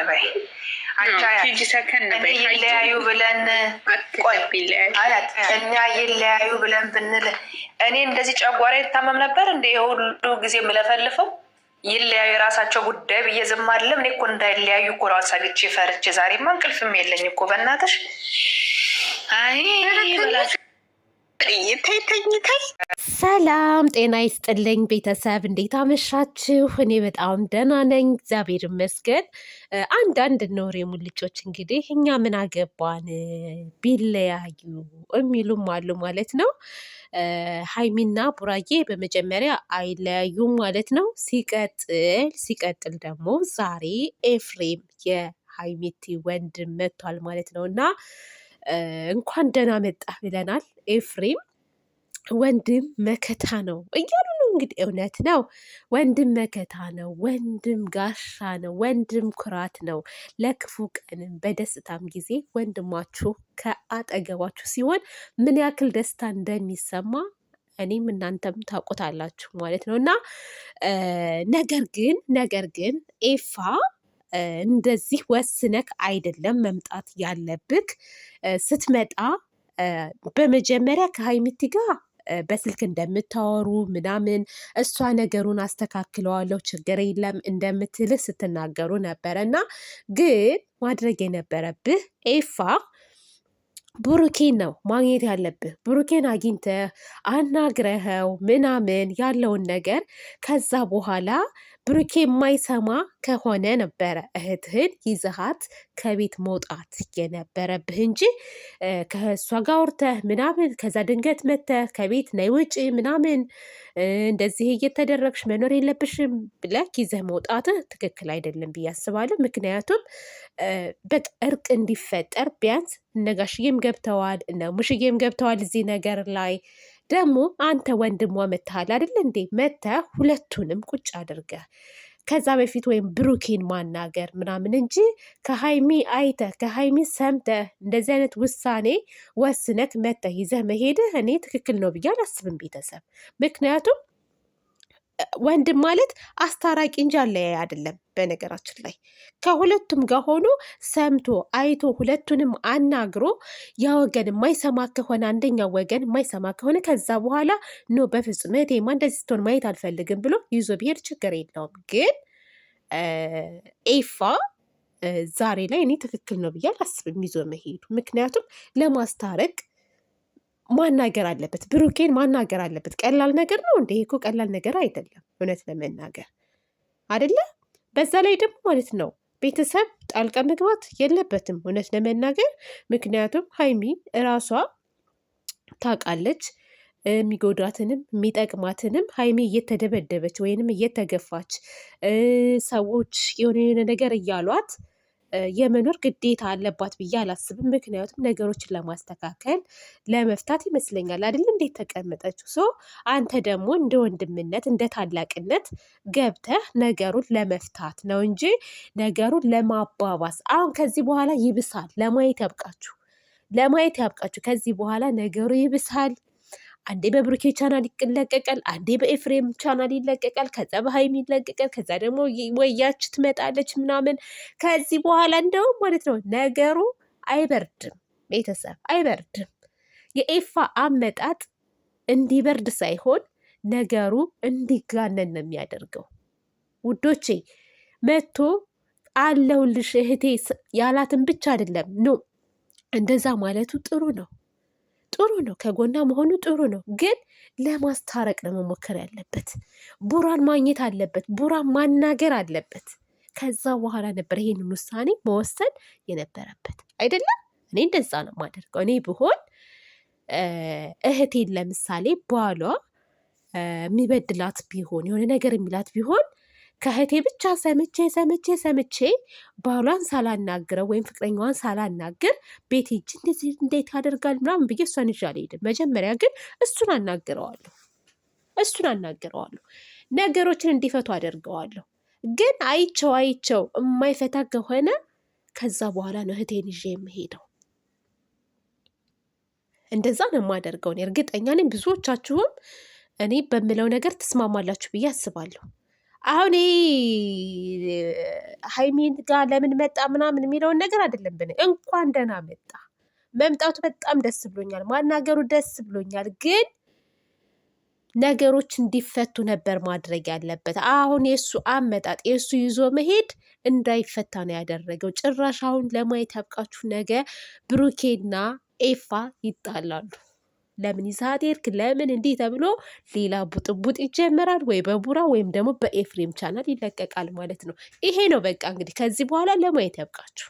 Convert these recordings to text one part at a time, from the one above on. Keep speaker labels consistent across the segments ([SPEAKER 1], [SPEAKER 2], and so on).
[SPEAKER 1] በይ አንቺ ሰከን በይ ይለያዩ ብለን ቆይ አያት እኛ ይለያዩ ብለን ብንል እኔ እንደዚህ ጨጓራ ይታመም ነበር እንደ ሁሉ ጊዜ የምለፈልፈው ይለያዩ የራሳቸው ጉዳይ ብዬ ዝም አይደለም። እኔ እኮ እንዳይለያዩ እኮ ነው ሰግቼ ፈርቼ ዛሬማ እንቅልፍም የለኝ እኮ በእናትሽ። አይ በላቸው
[SPEAKER 2] ሰላም ጤና ይስጥልኝ ቤተሰብ፣ እንዴት አመሻችሁ? እኔ በጣም ደህና ነኝ፣ እግዚአብሔር ይመስገን። አንዳንድ ኖር የሙልጮች እንግዲህ እኛ ምን አገባን ቢለያዩ የሚሉም አሉ ማለት ነው። ሀይሚና ቡራዬ በመጀመሪያ አይለያዩም ማለት ነው። ሲቀጥል ደግሞ ዛሬ ኤፍሬም የሀይሚቲ ወንድም መጥቷል ማለት ነው እና እንኳን ደህና መጣ ብለናል። ኤፍሬም ወንድም መከታ ነው እያሉ ነው እንግዲህ። እውነት ነው፣ ወንድም መከታ ነው፣ ወንድም ጋሻ ነው፣ ወንድም ኩራት ነው። ለክፉ ቀንም በደስታም ጊዜ ወንድማችሁ ከአጠገባችሁ ሲሆን ምን ያክል ደስታ እንደሚሰማ እኔም እናንተም ታውቁታላችሁ ማለት ነው እና ነገር ግን ኤፋ እንደዚህ ወስነክ አይደለም መምጣት ያለብክ። ስትመጣ በመጀመሪያ ከሀይሚቲ ጋር በስልክ እንደምታወሩ ምናምን እሷ ነገሩን አስተካክለዋለሁ ችግር የለም እንደምትልህ ስትናገሩ ነበረ እና ግን ማድረግ የነበረብህ ኤፋ ብሩኬን ነው ማግኘት ያለብህ። ብሩኬን አግኝተህ አናግረኸው ምናምን ያለውን ነገር ከዛ በኋላ ብሩኬ የማይሰማ ከሆነ ነበረ እህትህን ይዘሃት ከቤት መውጣት የነበረብህ እንጂ ከእሷ ጋር አውርተህ ምናምን ከዛ ድንገት መተህ ከቤት ነይ ውጪ ምናምን እንደዚህ እየተደረግሽ መኖር የለብሽም ብለህ ይዘህ መውጣትህ ትክክል አይደለም ብዬ አስባለሁ። ምክንያቱም በቃ እርቅ እንዲፈጠር ቢያንስ እነ ጋሽዬም ገብተዋል እነ ሙሽዬም ገብተዋል እዚህ ነገር ላይ። ደግሞ አንተ ወንድሟ መተሃል አይደል እንዴ? መተህ ሁለቱንም ቁጭ አድርገህ ከዛ በፊት ወይም ብሩኬን ማናገር ምናምን እንጂ ከሀይሚ አይተህ ከሀይሚ ሰምተህ እንደዚህ አይነት ውሳኔ ወስነክ መተህ ይዘህ መሄድህ እኔ ትክክል ነው ብዬ አላስብም ቤተሰብ። ምክንያቱም ወንድም ማለት አስታራቂ እንጂ አለያይ አይደለም። በነገራችን ላይ ከሁለቱም ጋር ሆኖ ሰምቶ አይቶ ሁለቱንም አናግሮ ያ ወገን የማይሰማ ከሆነ አንደኛው ወገን የማይሰማ ከሆነ ከዛ በኋላ ኖ በፍጹም እህቴማ እንደዚህ ስትሆን ማየት አልፈልግም ብሎ ይዞ ብሄድ ችግር የለውም። ግን ኤፋ ዛሬ ላይ እኔ ትክክል ነው ብዬ አላስብም ይዞ መሄዱ። ምክንያቱም ለማስታረቅ ማናገር አለበት፣ ብሩኬን ማናገር አለበት። ቀላል ነገር ነው እንዴ? እኮ ቀላል ነገር አይደለም እውነት ለመናገር አይደለ? በዛ ላይ ደግሞ ማለት ነው ቤተሰብ ጣልቃ መግባት የለበትም እውነት ለመናገር። ምክንያቱም ሀይሚ እራሷ ታውቃለች የሚጎዳትንም የሚጠቅማትንም። ሀይሚ እየተደበደበች ወይንም እየተገፋች ሰዎች የሆነ ነገር እያሏት የመኖር ግዴታ አለባት ብዬ አላስብም። ምክንያቱም ነገሮችን ለማስተካከል ለመፍታት ይመስለኛል አይደል እንዴት ተቀመጠችው። ሶ አንተ ደግሞ እንደ ወንድምነት እንደ ታላቅነት ገብተህ ነገሩን ለመፍታት ነው እንጂ ነገሩን ለማባባስ አሁን ከዚህ በኋላ ይብሳል። ለማየት ያብቃችሁ። ከዚህ በኋላ ነገሩ ይብሳል። አንዴ በብሩኬ ቻናል ይለቀቃል፣ አንዴ በኤፍሬም ቻናል ይለቀቃል፣ ከዛ በሀይሚ ይለቀቃል፣ ከዛ ደግሞ ወያች ትመጣለች ምናምን። ከዚህ በኋላ እንደውም ማለት ነው ነገሩ አይበርድም፣ ቤተሰብ አይበርድም። የኤፋ አመጣጥ እንዲበርድ ሳይሆን ነገሩ እንዲጋነን ነው የሚያደርገው። ውዶቼ መቶ አለሁልሽ እህቴ ያላትን ብቻ አይደለም ኖ እንደዛ ማለቱ ጥሩ ነው ከጎና መሆኑ ጥሩ ነው። ግን ለማስታረቅ ነው መሞከር ያለበት። ቡራን ማግኘት አለበት፣ ቡራን ማናገር አለበት። ከዛ በኋላ ነበር ይሄንን ውሳኔ መወሰን የነበረበት አይደለም። እኔ እንደዛ ነው የማደርገው። እኔ ብሆን እህቴን ለምሳሌ ባሏ የሚበድላት ቢሆን የሆነ ነገር የሚላት ቢሆን ከእህቴ ብቻ ሰምቼ ባሏን ሳላናግረው ወይም ፍቅረኛዋን ሳላናግር ቤት ሂጅ እንደዚህ እንዴት ያደርጋል ምናምን ብዬ እሷን ይዤ አልሄድም። መጀመሪያ ግን እሱን አናግረዋለሁ፣ ነገሮችን እንዲፈቱ አደርገዋለሁ። ግን አይቸው የማይፈታ ከሆነ ከዛ በኋላ ነው እህቴን ይዤ የምሄደው። እንደዛ ነው የማደርገው። እርግጠኛ ነኝ ብዙዎቻችሁም እኔ በምለው ነገር ትስማማላችሁ ብዬ አስባለሁ። አሁን ሀይሚን ጋር ለምን መጣ ምናምን የሚለውን ነገር አይደለም ብን እንኳን ደህና መጣ። መምጣቱ በጣም ደስ ብሎኛል። ማናገሩ ደስ ብሎኛል። ግን ነገሮች እንዲፈቱ ነበር ማድረግ ያለበት። አሁን የእሱ አመጣጥ የእሱ ይዞ መሄድ እንዳይፈታ ነው ያደረገው። ጭራሽ አሁን ለማየት ያብቃችሁ። ነገ ብሩኬና ኤፋ ይጣላሉ። ለምን ይዛት ሄድክ? ለምን እንዲህ ተብሎ ሌላ ቡጥቡጥ ይጀመራል። ወይ በቡራ ወይም ደግሞ በኤፍሬም ቻናል ይለቀቃል ማለት ነው። ይሄ ነው በቃ እንግዲህ ከዚህ በኋላ ለማየት ያብቃችሁ፣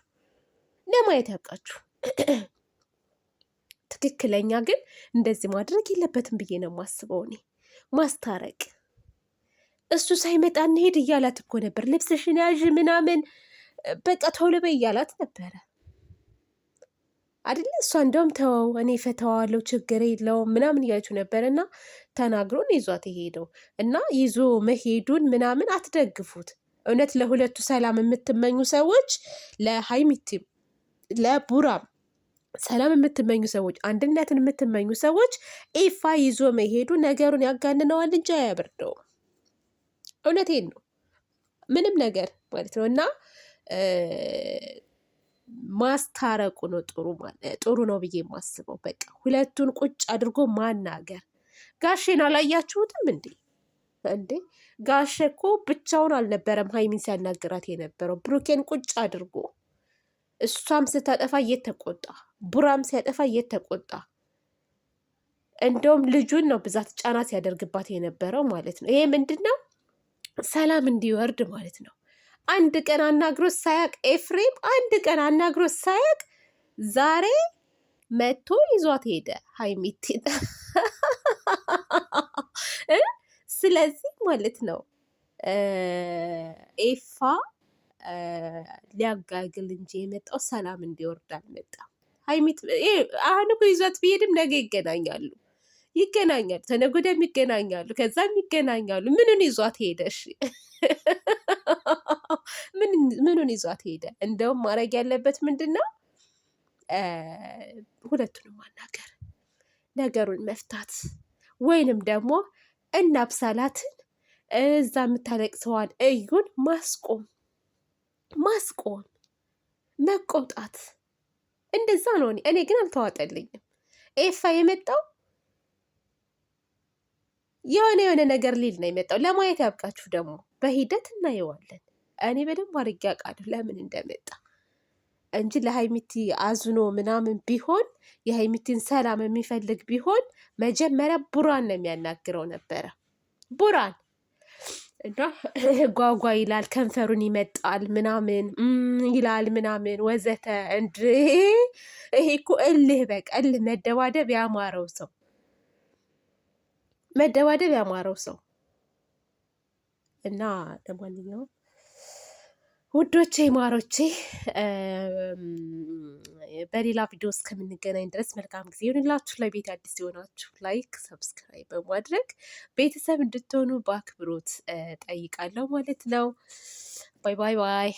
[SPEAKER 2] ለማየት ያብቃችሁ። ትክክለኛ ግን እንደዚህ ማድረግ የለበትም ብዬ ነው የማስበው እኔ። ማስታረቅ እሱ ሳይመጣ እንሄድ እያላት እኮ ነበር። ልብስሽን ያዥ ምናምን በቃ ቶሎ በይ እያላት ነበረ አይደለ? እሷ እንደውም ተወው እኔ ፈተዋለሁ ችግር የለውም ምናምን እያለችው ነበር። እና ተናግሮን ይዟት የሄደው እና ይዞ መሄዱን ምናምን አትደግፉት። እውነት ለሁለቱ ሰላም የምትመኙ ሰዎች፣ ለሀይሚቲም ለቡራም ሰላም የምትመኙ ሰዎች፣ አንድነትን የምትመኙ ሰዎች ኤፋ ይዞ መሄዱ ነገሩን ያጋንነዋል እንጂ አያበርደውም። እውነቴን ነው ምንም ነገር ማለት ነው። እና ማስታረቁ ነው ጥሩ ነው ብዬ የማስበው። በቃ ሁለቱን ቁጭ አድርጎ ማናገር። ጋሼን አላያችሁትም እንዴ? ጋሼ እኮ ብቻውን አልነበረም ሀይሚን ሲያናግራት የነበረው። ብሩኬን ቁጭ አድርጎ እሷም ስታጠፋ እየተቆጣ ቡራም ሲያጠፋ እየተቆጣ እንደውም ልጁን ነው ብዛት ጫና ሲያደርግባት የነበረው ማለት ነው። ይሄ ምንድን ነው? ሰላም እንዲወርድ ማለት ነው። አንድ ቀን አናግሮ ሳያቅ ኤፍሬም አንድ ቀን አናግሮ ሳያቅ ዛሬ መቶ ይዟት ሄደ ሀይሚቲ። ስለዚህ ማለት ነው ኤፋ ሊያጋግል እንጂ የመጣው ሰላም እንዲወርድ አልመጣም። ሀይሚት አሁን እኮ ይዟት ቢሄድም ነገ ይገናኛሉ፣ ተነገ ወዲያም ይገናኛሉ፣ ከዛም ይገናኛሉ። ምኑን ይዟት ሄደሽ? ምኑን ይዟት ሄደ? እንደውም ማድረግ ያለበት ምንድን ነው? ሁለቱንም ማናገር፣ ነገሩን መፍታት፣ ወይንም ደግሞ እናብሳላትን እዛ የምታለቅሰዋን እዩን ማስቆም፣ መቆጣት። እንደዛ ነው። እኔ ግን አልተዋጠልኝም። ኤፋ የመጣው የሆነ ነገር ሊል ነው የመጣው። ለማየት ያብቃችሁ። ደግሞ በሂደት እናየዋለን። እኔ በደንብ አድርጌ አውቃለሁ ለምን እንደመጣ እንጂ ለሀይሚቲ አዝኖ ምናምን ቢሆን የሀይሚቲን ሰላም የሚፈልግ ቢሆን መጀመሪያ ቡራን ነው የሚያናግረው ነበረ። ቡራን እና ጓጓ ይላል፣ ከንፈሩን ይመጣል ምናምን ይላል ምናምን ወዘተ። ይሄ እኮ እልህ በቃ እልህ፣ መደባደብ ያማረው ሰው እና ለማንኛውም ውዶቼ ማሮቼ በሌላ ቪዲዮ እስከምንገናኝ ድረስ መልካም ጊዜ ይሁንላችሁ። ለቤት አዲስ የሆናችሁ ላይክ፣ ሰብስክራይብ በማድረግ ቤተሰብ እንድትሆኑ በአክብሮት ጠይቃለሁ ማለት ነው። ባይ ባይ ባይ።